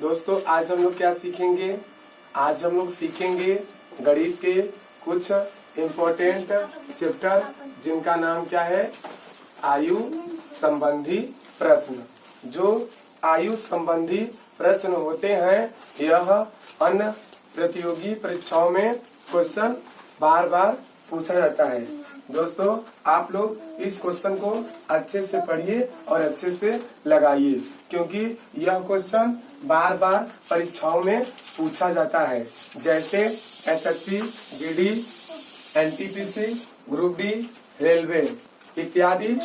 दोस्तों आज हम लोग क्या सीखेंगे? आज हम लोग सीखेंगे गणित के कुछ इम्पोर्टेंट चैप्टर जिनका नाम क्या है? आयु संबंधी प्रश्न। जो आयु संबंधी प्रश्न होते हैं यह अन्य प्रतियोगी परीक्षाओं में क्वेश्चन बार बार पूछा जाता है। दोस्तों आप लोग इस क्वेश्चन को अच्छे से पढ़िए और अच्छे से लगाइए, क्योंकि यह क्वेश्चन बार बार परीक्षाओं में पूछा जाता है। जैसे SSC, GD, NTPC, group D, railway इत्यादि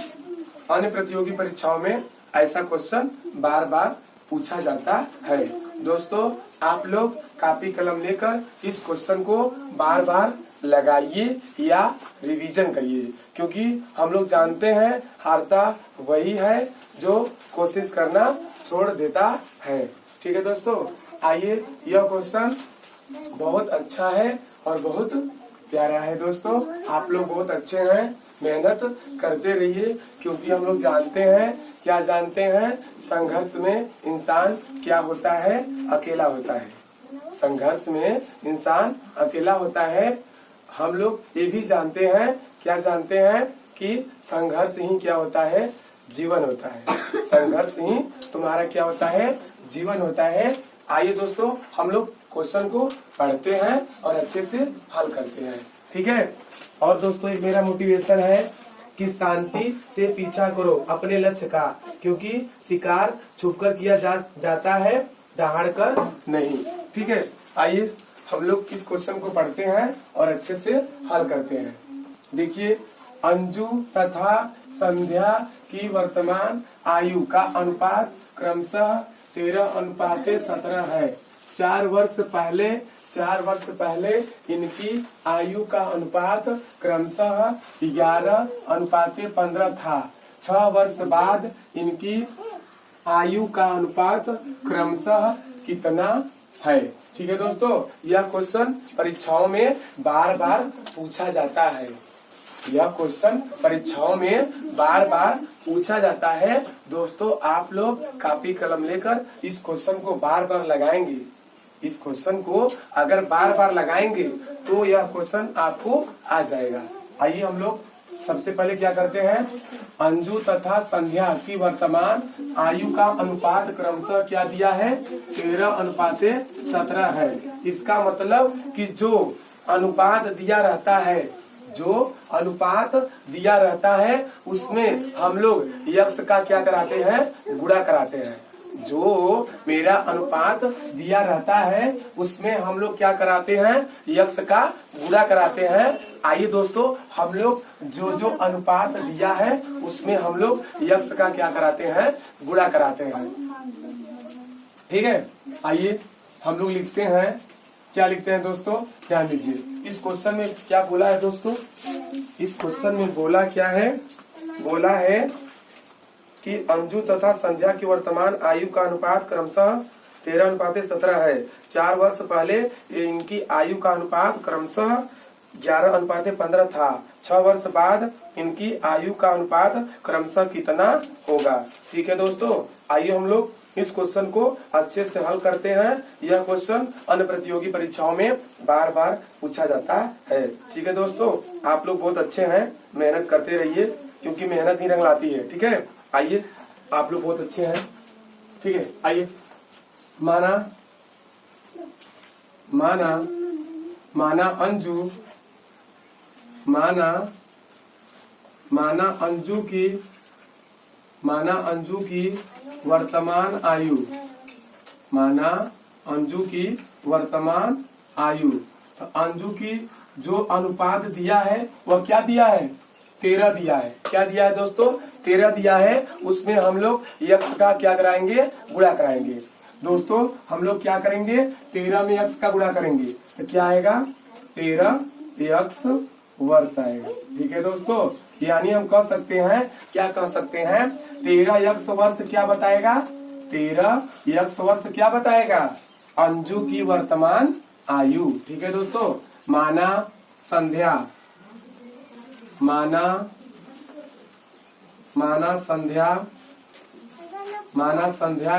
अन्य प्रतियोगी परीक्षाओं में ऐसा क्वेश्चन बार बार पूछा जाता है। दोस्तों आप लोग कॉपी कलम लेकर इस क्वेश्चन को बार बार लगाइए या रिवीजन करिए, क्योंकि हम लोग जानते हैं हारता वही है जो कोशिश करना छोड़ देता है। ठीक है दोस्तों, आइए यह क्वेश्चन बहुत अच्छा है और बहुत प्यारा है। दोस्तों आप लोग बहुत अच्छे हैं, मेहनत करते रहिए, क्योंकि हम लोग जानते हैं, क्या जानते हैं, संघर्ष में इंसान क्या होता है? अकेला होता है। संघर्ष में इंसान अकेला होता है। हम लोग ये भी जानते हैं, क्या जानते हैं, कि संघर्ष ही क्या होता है? जीवन होता है। संघर्ष ही तुम्हारा क्या होता है? जीवन होता है। आइए दोस्तों हम लोग क्वेश्चन को पढ़ते हैं और अच्छे से हल करते हैं। ठीक है। और दोस्तों एक मेरा मोटिवेशन है कि शांति से पीछा करो अपने लक्ष्य का, क्योंकि शिकार छुपकर किया जाता है, दहाड़ कर नहीं। ठीक है। आइए हम लोग इस क्वेश्चन को पढ़ते हैं और अच्छे से हल करते हैं। देखिए, अंजू तथा संध्या की वर्तमान आयु का अनुपात क्रमशः 13:17 है। 4 वर्ष पहले इनकी आयु का अनुपात क्रमशः 11:15 था। 6 वर्ष बाद इनकी आयु का अनुपात क्रमशः कितना है? ठीक है दोस्तों, यह क्वेश्चन परीक्षाओं में बार बार पूछा जाता है। यह क्वेश्चन परीक्षाओं में बार बार पूछा जाता है। दोस्तों आप लोग कॉपी कलम लेकर इस क्वेश्चन को बार बार लगाएंगे। इस क्वेश्चन को अगर बार बार लगाएंगे तो यह क्वेश्चन आपको आ जाएगा। आइए हम लोग सबसे पहले क्या करते हैं? अंजू तथा संध्या की वर्तमान आयु का अनुपात क्रमशः क्या दिया है? 13:17 है। इसका मतलब कि जो अनुपात दिया रहता है, उसमें हम लोग यक्ष का क्या कराते हैं? गुणा कराते हैं। जो मेरा अनुपात दिया रहता है उसमें हम लोग क्या कराते हैं? यक्ष का गुणा कराते हैं। आइए दोस्तों हम लोग जो अनुपात दिया है उसमें हम लोग यक्ष का क्या कराते हैं? गुणा कराते हैं। ठीक है। आइए हम लोग लिखते हैं, क्या लिखते हैं दोस्तों? ध्यान दीजिए। इस क्वेश्चन में क्या बोला है दोस्तों? इस क्वेश्चन में बोला क्या है? बोला है कि अंजू तथा संध्या की वर्तमान आयु का अनुपात क्रमशः 13:17 है। 4 वर्ष पहले इनकी आयु का अनुपात क्रमशः 11:15 था। 6 वर्ष बाद इनकी आयु का अनुपात क्रमशः कितना होगा? ठीक है दोस्तों, आइए हम लोग इस क्वेश्चन को अच्छे से हल करते हैं। यह क्वेश्चन अन्य प्रतियोगी परीक्षाओं में बार बार पूछा जाता है। ठीक है दोस्तों, आप लोग बहुत अच्छे हैं, मेहनत करते रहिए, क्योंकि मेहनत ही रंग लाती है। ठीक है। आइए आप लोग बहुत अच्छे हैं। ठीक है। आइए माना अंजू की वर्तमान आयु। तो अंजू की जो अनुपात दिया है वह क्या दिया है? 13 दिया है। क्या दिया है दोस्तों? 13 दिया है। उसमें हम लोग यक्ष का क्या कराएंगे? गुणा कराएंगे। दोस्तों हम लोग क्या करेंगे? 13 में यक्ष का गुणा करेंगे तो क्या आएगा? 13 यक्ष वर्ष आएगा। ठीक है दोस्तों, यानी हम कह सकते हैं, क्या कह सकते हैं? 13 यक्ष वर्ष क्या बताएगा? 13 यक्ष वर्ष क्या बताएगा? अंजू की वर्तमान आयु। ठीक है दोस्तों, माना संध्या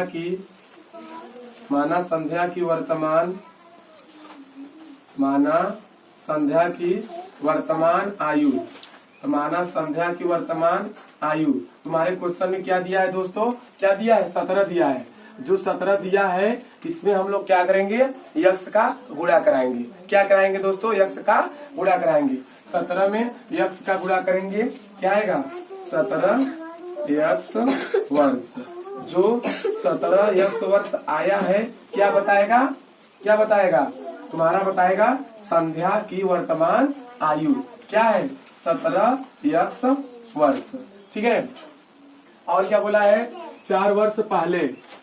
की माना संध्या की वर्तमान आयु। तो माना संध्या की वर्तमान आयु तुम्हारे क्वेश्चन में क्या दिया है दोस्तों, क्या दिया है, 17 दिया है। जो 17 दिया है इसमें हम लोग क्या करेंगे, यक्स का गुणा कराएंगे। क्या कराएंगे दोस्तों, यक्स का गुणा कराएंगे। 17 में यक्स का गुणा करेंगे, क्या आएगा, 17 यक्स वर्ष। जो 17 यक्स वर्ष आया है क्या बताएगा, क्या बताएगा, तुम्हारा बताएगा संध्या की वर्तमान आयु क्या है, 17 यक्स वर्ष। ठीक है। और क्या बोला है, 4 वर्ष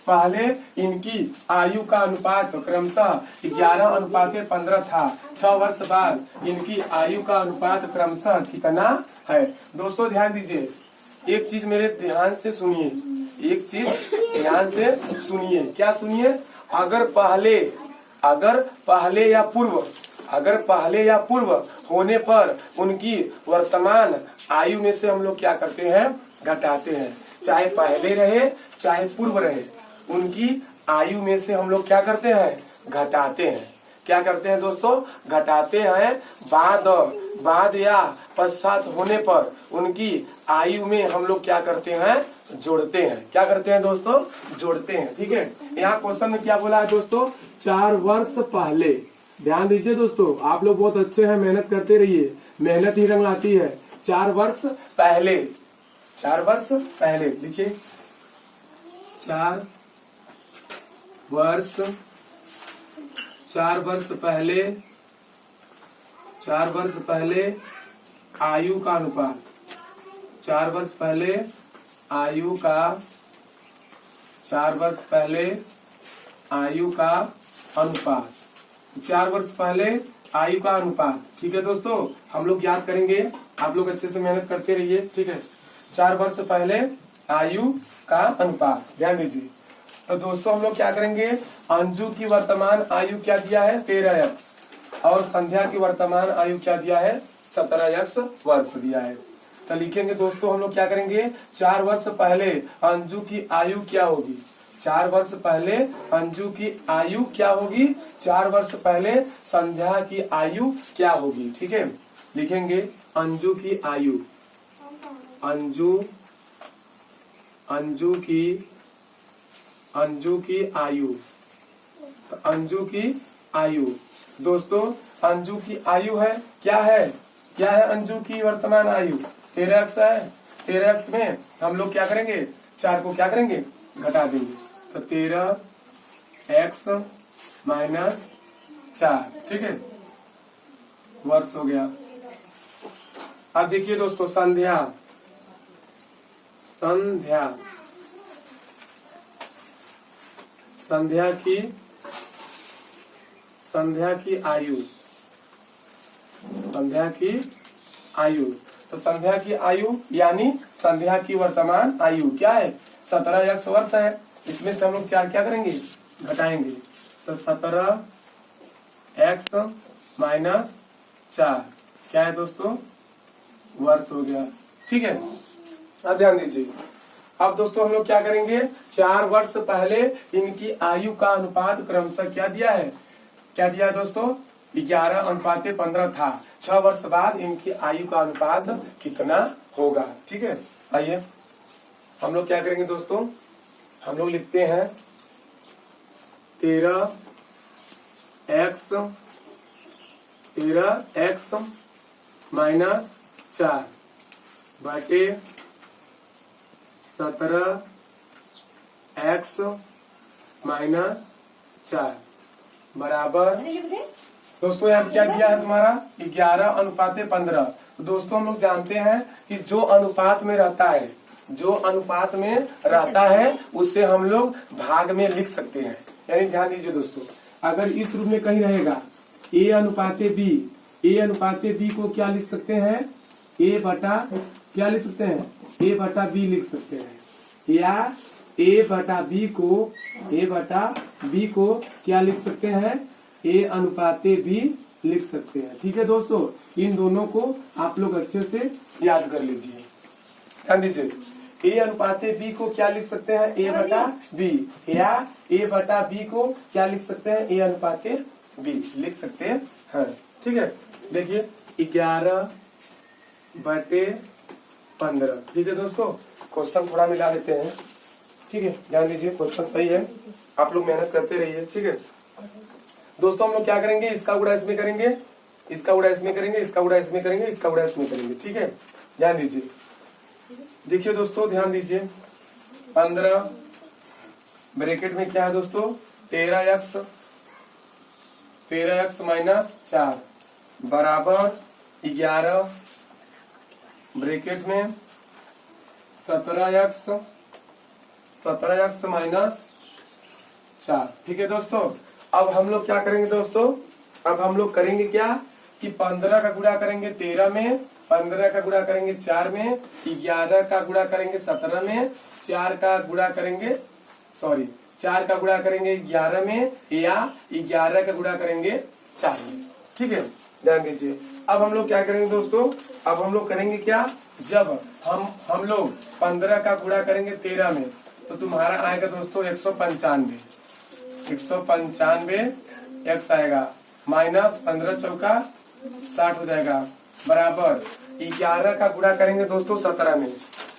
पहले इनकी आयु का अनुपात क्रमशः 11:15 था। 6 वर्ष बाद इनकी आयु का अनुपात क्रमशः कितना है। दोस्तों ध्यान दीजिए, एक चीज मेरे ध्यान से सुनिए, एक चीज ध्यान से सुनिए। क्या सुनिए, अगर पहले या पूर्व होने पर उनकी वर्तमान आयु में से हम लोग क्या करते हैं, घटाते हैं। चाहे पहले रहे चाहे पूर्व रहे, उनकी आयु में से हम लोग क्या करते हैं, घटाते हैं। क्या करते हैं दोस्तों, घटाते हैं। बाद या पश्चात होने पर उनकी आयु में हम लोग क्या करते हैं, जोड़ते हैं। क्या करते हैं दोस्तों, जोड़ते हैं। ठीक है। यहाँ क्वेश्चन में क्या बोला है दोस्तों, 4 वर्ष पहले। ध्यान दीजिए दोस्तों, आप लोग बहुत अच्छे हैं, मेहनत करते रहिए, मेहनत ही रंग लाती है। 4 वर्ष पहले, 4 वर्ष पहले लिखिए, 4 वर्ष पहले आयु का अनुपात, 4 वर्ष पहले आयु का अनुपात, 4 वर्ष पहले आयु का अनुपात। ठीक है दोस्तों, हम लोग याद करेंगे, आप लोग अच्छे से मेहनत करते रहिए। ठीक है। 4 वर्ष पहले आयु का अनुपात, ध्यान दीजिए। तो दोस्तों हम लोग क्या करेंगे, अंजू की वर्तमान आयु क्या दिया है, 13 यक्स, और संध्या की वर्तमान आयु क्या दिया है, 17 यक्स वर्ष दिया है। तो लिखेंगे दोस्तों हम लोग क्या करेंगे, 4 वर्ष पहले अंजू की आयु क्या होगी, 4 वर्ष पहले अंजू की आयु क्या होगी, 4 वर्ष पहले संध्या की आयु क्या होगी। ठीक है। लिखेंगे अंजू की आयु, अंजू की आयु, तो अंजू की आयु दोस्तों, अंजू की आयु है, क्या है अंजू की वर्तमान आयु, 13 यक्स है। 13 यक्स में हम लोग क्या करेंगे, 4 को क्या करेंगे, घटा देंगे। तो 13 एक्स माइनस 4, ठीक है, वर्ष हो गया। अब देखिए दोस्तों, संध्या की आयु, तो संध्या की आयु यानी संध्या की वर्तमान आयु क्या है, 17 यक्स वर्ष है। इसमें से हम लोग 4 क्या करेंगे, घटाएंगे। तो 17 एक्स माइनस 4 क्या है दोस्तों, वर्ष हो गया। ठीक है। अब ध्यान दीजिए, अब दोस्तों हम लोग क्या करेंगे, 4 वर्ष पहले इनकी आयु का अनुपात क्रमशः क्या दिया है, दोस्तों 11:15 था। 6 वर्ष बाद इनकी आयु का अनुपात कितना होगा। ठीक है। आइए हम लोग क्या करेंगे दोस्तों, हम लोग लिखते हैं 13 एक्स माइनस 4 बटे 17 एक्स माइनस 4 बराबर, दोस्तों यहाँ क्या दिया है तुम्हारा, 11:15। दोस्तों हम लोग जानते हैं कि जो अनुपात में रहता है उससे हम लोग भाग में लिख सकते हैं। यानी ध्यान दीजिए दोस्तों, अगर इस रूप में कहीं रहेगा a अनुपाते b को क्या लिख सकते हैं, a बटा क्या लिख सकते हैं, a बटा b लिख सकते हैं, या a बटा b को क्या लिख सकते हैं, a अनुपाते b लिख सकते हैं। ठीक है दोस्तों, इन दोनों को आप लोग अच्छे से याद कर लीजिए। ध्यान दीजिए, ए अनुपाते बी को क्या लिख सकते हैं, ए बटा बी, या ए बटा बी को क्या लिख सकते हैं, ए अनुपाते बी लिख सकते हैं। ठीक है, देखिए 11/15। ठीक है दोस्तों, क्वेश्चन थोड़ा मिला लेते हैं। ठीक है, ध्यान दीजिए, क्वेश्चन सही है, आप लोग मेहनत करते रहिए। ठीक है दोस्तों, हम लोग क्या करेंगे, इसका गुणा इसमें करेंगे, इसका गुणा इसमें करेंगे, इसका गुणा इसमें करेंगे, इसका गुणा इसमें करेंगे। ठीक है, ध्यान दीजिए। देखिए दोस्तों, ध्यान दीजिए, 15 ब्रैकेट में क्या है दोस्तों, 13x माइनस 4 बराबर 11 ब्रैकेट में 17x माइनस 4। ठीक है दोस्तों, अब हम लोग क्या करेंगे दोस्तों, अब हम लोग करेंगे क्या कि 15 का गुणा करेंगे 13 में, 15 का गुणा करेंगे 4 में, 11 का गुणा करेंगे 17 में, 4 का गुणा करेंगे 11 में, या 11 का गुणा करेंगे 4 में। ठीक है, ध्यान दीजिए। अब हम लोग क्या करेंगे दोस्तों, अब हम लोग करेंगे क्या, जब हम लोग 15 का गुणा करेंगे 13 में, तो तुम्हारा आएगा दोस्तों 195 x आएगा, माइनस 15 चौका 60 हो जाएगा, बराबर 11 का गुणा करेंगे दोस्तों 17 में।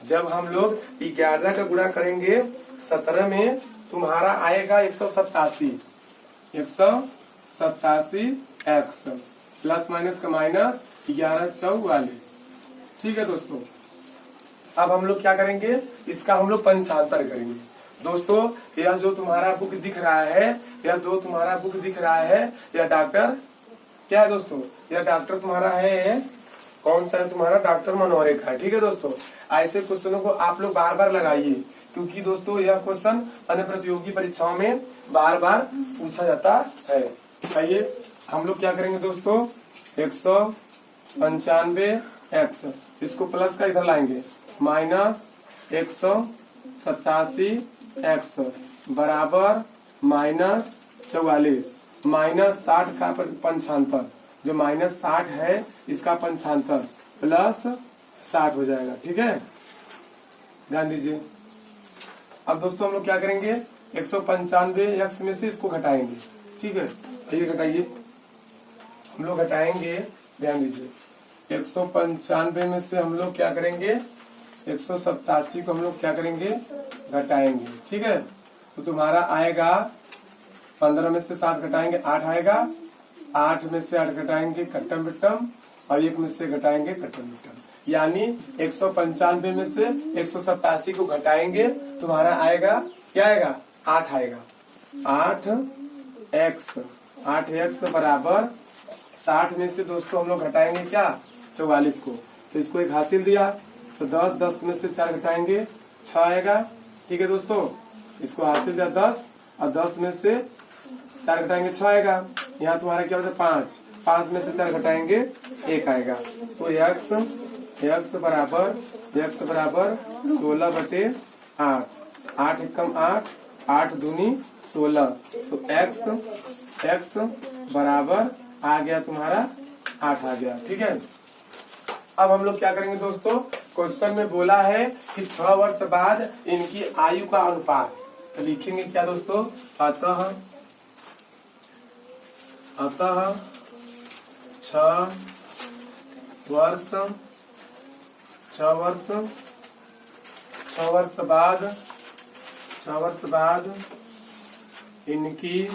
जब हम लोग 11 का गुणा करेंगे 17 में, तुम्हारा आएगा 187 x प्लस माइनस का माइनस 11 44। ठीक है दोस्तों, अब हम लोग क्या करेंगे, इसका हम लोग पंचांतर करेंगे। दोस्तों, यह जो तुम्हारा बुक दिख रहा है, यह डॉक्टर क्या है दोस्तों, यह डॉक्टर तुम्हारा है, कौन सा है तुम्हारा, डॉक्टर मनोहरे का है। ठीक है दोस्तों, ऐसे क्वेश्चनों को आप लोग बार बार लगाइए, क्योंकि दोस्तों यह क्वेश्चन अन्य प्रतियोगी परीक्षाओं में बार बार पूछा जाता है। आइए हम लोग क्या करेंगे दोस्तों, 195x, इसको प्लस का इधर लाएंगे, माइनस 187x बराबर माइनस 44, माइनस 60 का पंचांतर, जो माइनस 60 है इसका पंचांतर प्लस 60 हो जाएगा। ठीक है, ध्यान दीजिए। अब दोस्तों हम लोग क्या करेंगे, 195x में से इसको घटाएंगे। ठीक है, ये घटाइए, हम लोग घटाएंगे, ध्यान दीजिए। 195 में से हम लोग क्या करेंगे, 187 को हम लोग क्या करेंगे, घटाएंगे। ठीक है, तो तुम्हारा आएगा 15 में से 7 घटाएंगे 8 आएगा, 8 में से 8 घटाएंगे कट्टम बिट्टम, और 1 में से घटाएंगे कट्टम बिट्टम, यानी 195 में से 187 को घटाएंगे, तुम्हारा आएगा क्या आएगा, 8 आएगा। 8x बराबर 60 में से दोस्तों हम लोग घटाएंगे क्या, 44 को, तो इसको एक हासिल दिया, तो 10 में से 4 घटाएंगे 6 आएगा। ठीक है दोस्तों, इसको हासिल दिया 10, और 10 में से 4 घटाएंगे 6 आएगा। यहाँ तुम्हारा क्या होता है 5 में से 4 घटाएंगे 1 आएगा। तो x बराबर 16/8, 8 एकम 8, 8 दूनी 16, तो x बराबर आ गया तुम्हारा 8 आ गया। ठीक है, अब हम लोग क्या करेंगे दोस्तों, क्वेश्चन में बोला है कि 6 वर्ष बाद इनकी आयु का अनुपात, तो लिखेंगे क्या दोस्तों, अतः 6 वर्ष बाद इनकी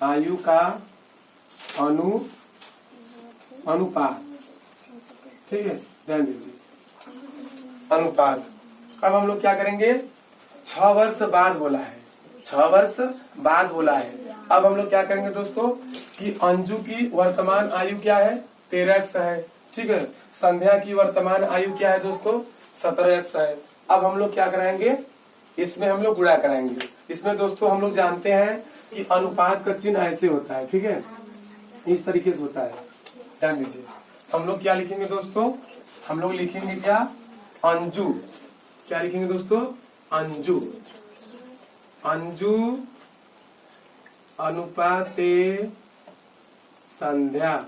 आयु का अनुपात। ठीक है, ध्यान दीजिए, अनुपात। अब हम लोग क्या करेंगे, 6 वर्ष बाद बोला है, 6 वर्ष बाद बोला है। अब हम लोग क्या करेंगे दोस्तों कि अंजू की वर्तमान आयु क्या है, 13x है। ठीक है, संध्या की वर्तमान आयु क्या है दोस्तों, 17x है। अब हम लोग क्या कराएंगे, इसमें हम लोग गुणा कराएंगे। इसमें दोस्तों हम लोग जानते हैं कि अनुपात का चिन्ह ऐसे होता है। ठीक है, इस तरीके से होता है, ध्यान दीजिए। हम लोग क्या लिखेंगे दोस्तों, हम लोग लिखेंगे क्या, अंजू, क्या लिखेंगे दोस्तों, अंजू अनुपाते संध्या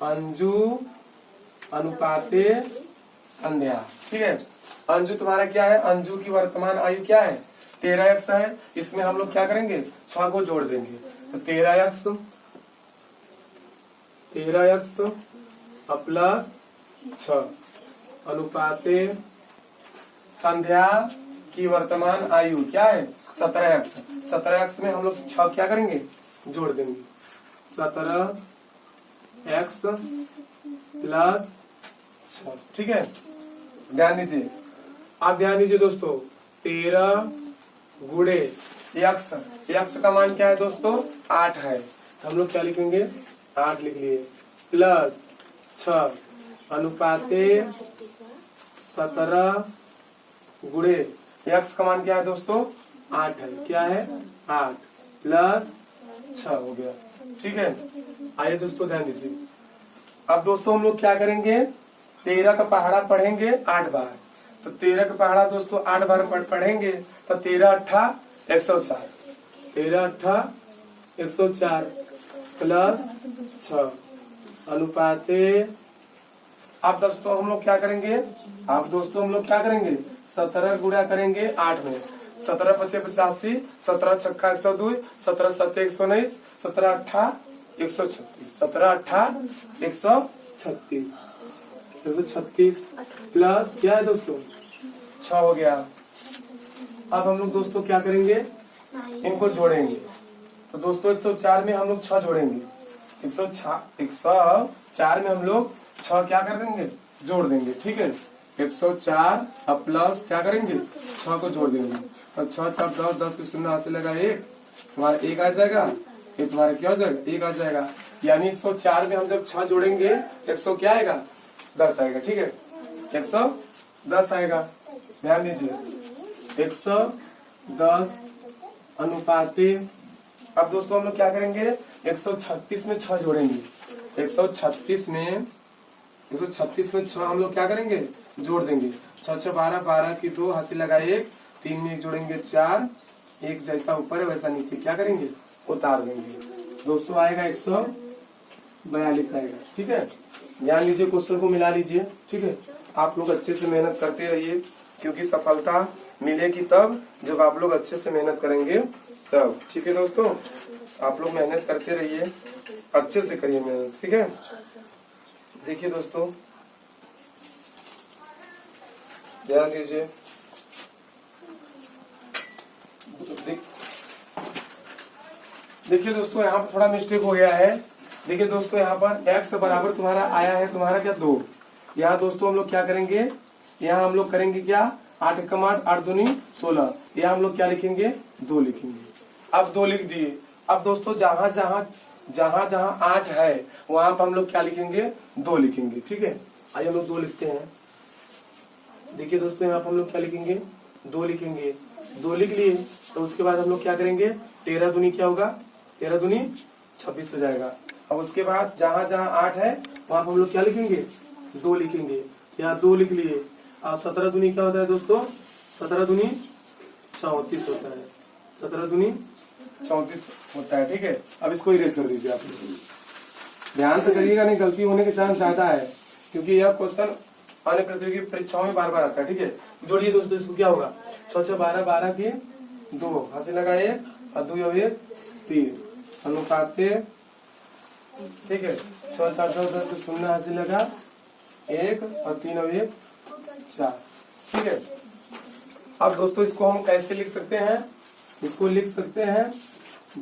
अंजू अनुपाते संध्या। ठीक है, अंजू तुम्हारा क्या है, अंजू की वर्तमान आयु क्या है 13x है। इसमें हम लोग क्या करेंगे 6 को जोड़ देंगे तो 13x प्लस 6 अनुपाते संध्या की वर्तमान आयु क्या है 17x। 17x में हम लोग 6 क्या करेंगे जोड़ देंगे 17x प्लस 6। ठीक है, ध्यान दीजिए, आप ध्यान दीजिए दोस्तों, 13 गुणे x, x का मान क्या है दोस्तों 8 है, तो हम लोग क्या लिखेंगे 8 लिख लिए, प्लस 6 अनुपाते 17 गुणे x का मान क्या है दोस्तों 8 है, क्या है 8 प्लस 6 हो गया। ठीक है, आइए दोस्तों ध्यान दीजिए, अब दोस्तों हम लोग क्या करेंगे 13 का पहाड़ा पढ़ेंगे 8 बार, तो 13 का पहाड़ा दोस्तों 8 बार पढ़ेंगे तो 13 अट्ठा 104, 13 अट्ठा 104 प्लस 6 अनुपाते। अब दोस्तों हम लोग क्या करेंगे, अब दोस्तों हम लोग क्या करेंगे 17 गुणा करेंगे 8 में, 17 पचे 85, 17 छक्का 102, 17 सत्ते 119, 17 अट्ठा 136, 17 अट्ठा 136, 136 प्लस क्या है दोस्तों 6 हो गया। अब हम लोग दोस्तों क्या करेंगे इनको जोड़ेंगे, तो दोस्तों 104 में हम लोग 6 जोड़ेंगे, 104 में हम लोग 6 क्या कर देंगे जोड़ देंगे। ठीक है, 104 अब प्लस क्या करेंगे 6 को जोड़ देंगे, तो 6 4 10, 10 की शून्य हाथ से लगा 1, तुम्हारा 1 आ जाएगा, ये तुम्हारा क्या हो जाएगा 1 आ जाएगा, यानी 104 में हम जब 6 जोड़ेंगे 100 क्या आएगा 10 आएगा। ठीक है, 110 आएगा, ध्यान दीजिए 110 अनुपाते। अब दोस्तों हम लोग क्या करेंगे 136 में 6 जोड़ेंगे, 136 में 6 हम लोग क्या करेंगे जोड़ देंगे, 6 6 12, 12 की 2 हाथ से लगा 1, 3 में 1 जोड़ेंगे 4, 1 जैसा ऊपर है वैसा नीचे क्या करेंगे उतार देंगे, दोस्तों आएगा 142 आएगा। ठीक है, ध्यान लीजिए क्वेश्चन को मिला लीजिए। ठीक है, आप लोग अच्छे से मेहनत करते रहिए, क्योंकि सफलता मिलेगी तब जब आप लोग अच्छे से मेहनत करेंगे तब। ठीक है दोस्तों, आप लोग मेहनत करते रहिए, अच्छे से करिए मेहनत। ठीक है, देखिए दोस्तों ध्यान दीजिए, देखिए दोस्तों यहाँ पर थोड़ा मिस्टेक हो गया है। देखिए दोस्तों यहाँ पर x बराबर तुम्हारा आया है तुम्हारा क्या 2, यहाँ दोस्तों हम लोग क्या करेंगे, यहाँ हम लोग करेंगे क्या 8 कम 8, 8 दूनी 16, यहाँ हम लोग क्या लिखेंगे 2 लिखेंगे। अब 2 लिख दिए, अब दोस्तों जहाँ जहाँ 8 है वहां पर हम लोग क्या लिखेंगे 2 लिखेंगे। ठीक है, आइए हम लोग 2 लिखते हैं। देखिए दोस्तों यहाँ पर हम लोग क्या लिखेंगे 2 लिखेंगे, 2 लिख लिए, तो उसके बाद हम लोग क्या करेंगे 13 दूनी क्या होगा 13 दूनी 26 हो जाएगा। अब उसके बाद जहाँ 8 है वहां पर हम लोग क्या लिखेंगे 2 लिखेंगे, यहाँ 2 लिख लिए। और 17 दूनी क्या होता है दोस्तों 17 दूनी 34 होता है, 17 दूनी 34 होता है। ठीक है, अब इसको इरेज कर दीजिए, आप ध्यान से करिएगा, नहीं गलती होने के चांस ज्यादा है, क्योंकि यह क्वेश्चन अन्य प्रतियोगी परीक्षाओं में बार बार आता है। ठीक है, जोड़िए दोस्तों, इसको क्या होगा 6 6 12, 12 की 2 हाथ से लगा 1 और 2 और 1 3 अनुपाते। ठीक है, 6 4 10 10 शून्य हाथ से लगा 1 और 3 और 1 4। ठीक है, अब दोस्तों इसको हम कैसे लिख सकते हैं, इसको लिख सकते हैं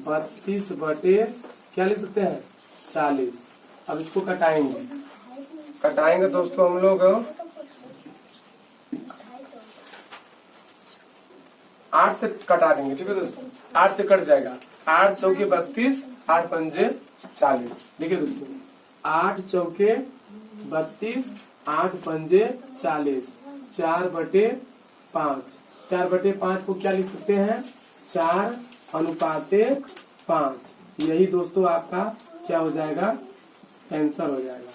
32 बटे क्या लिख सकते हैं 40। अब इसको कटाएंगे दोस्तों हम लोग 8 से कटा देंगे। ठीक है दोस्तों, 8 से कट जाएगा, 8 चौके 32, 8 पंजे 40। देखिए दोस्तों 8 चौके 32, 8 पंजे 40, 4 बटे 5, 4 बटे 5 को क्या लिख सकते हैं 4 अनुपाते 5। यही दोस्तों आपका क्या हो जाएगा आंसर हो जाएगा।